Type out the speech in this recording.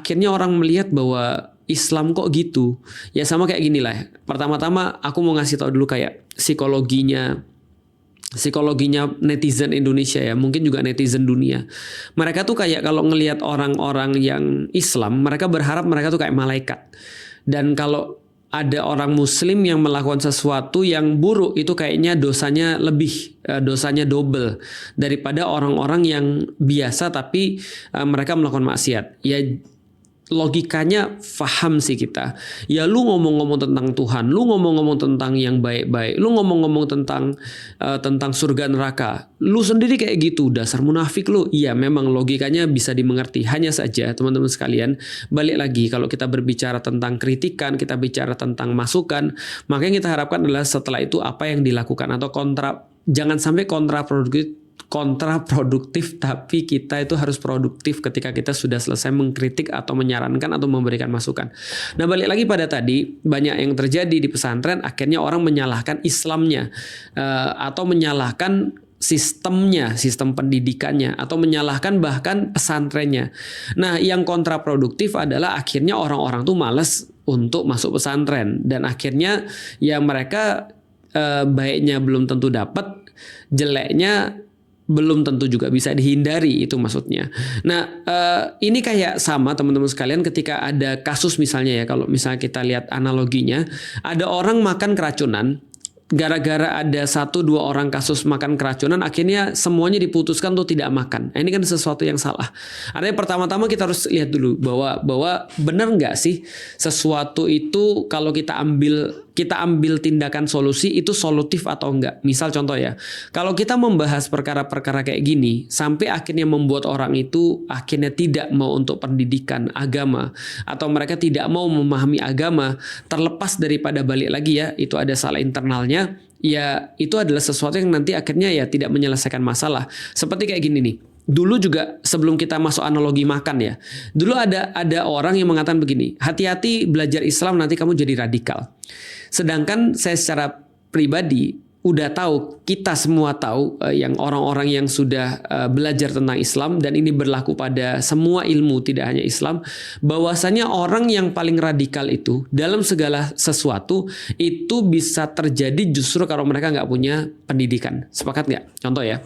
Akhirnya orang melihat bahwa Islam kok gitu. Ya sama kayak gini lah. Pertama-tama aku mau ngasih tahu dulu kayak psikologinya netizen Indonesia ya, mungkin juga netizen dunia. Mereka tuh kayak kalau ngelihat orang-orang yang Islam, mereka berharap mereka tuh kayak malaikat. Dan kalau ada orang Muslim yang melakukan sesuatu yang buruk, itu kayaknya dosanya lebih, dosanya double daripada orang-orang yang biasa tapi mereka melakukan maksiat. Ya logikanya paham sih kita. Ya lu ngomong-ngomong tentang Tuhan, lu ngomong-ngomong tentang yang baik-baik, lu ngomong-ngomong tentang surga neraka. Lu sendiri kayak gitu, dasar munafik lu. Iya, memang logikanya bisa dimengerti. Hanya saja teman-teman sekalian, balik lagi kalau kita berbicara tentang kritikan, kita bicara tentang masukan, maka yang kita harapkan adalah setelah itu apa yang dilakukan atau jangan sampai kontraproduktif, tapi kita itu harus produktif ketika kita sudah selesai mengkritik atau menyarankan atau memberikan masukan. Nah, balik lagi pada tadi, banyak yang terjadi di pesantren, akhirnya orang menyalahkan Islamnya atau menyalahkan sistemnya, sistem pendidikannya, atau menyalahkan bahkan pesantrennya. Nah, yang kontraproduktif adalah akhirnya orang-orang tuh males untuk masuk pesantren, dan akhirnya ya mereka baiknya belum tentu dapat, jeleknya belum tentu juga bisa dihindari, itu maksudnya. Nah, ini kayak sama teman-teman sekalian ketika ada kasus misalnya ya, kalau misalnya kita lihat analoginya, ada orang makan keracunan, gara-gara ada 1-2 orang kasus makan keracunan, akhirnya semuanya diputuskan untuk tidak makan. Nah, ini kan sesuatu yang salah. Artinya pertama-tama kita harus lihat dulu bahwa benar nggak sih sesuatu itu kalau kita ambil tindakan solusi itu solutif atau enggak. Misal contoh ya, kalau kita membahas perkara-perkara kayak gini sampai akhirnya membuat orang itu akhirnya tidak mau untuk pendidikan agama atau mereka tidak mau memahami agama, terlepas daripada balik lagi ya, itu ada salah internalnya, ya itu adalah sesuatu yang nanti akhirnya ya tidak menyelesaikan masalah. Seperti kayak gini nih. Dulu juga sebelum kita masuk analogi makan ya, dulu ada orang yang mengatakan begini, hati-hati belajar Islam nanti kamu jadi radikal. Sedangkan saya secara pribadi udah tahu, kita semua tahu, yang orang-orang yang sudah belajar tentang Islam, dan ini berlaku pada semua ilmu tidak hanya Islam, bahwasanya orang yang paling radikal itu dalam segala sesuatu itu bisa terjadi justru kalau mereka nggak punya pendidikan. Sepakat nggak? Contoh ya.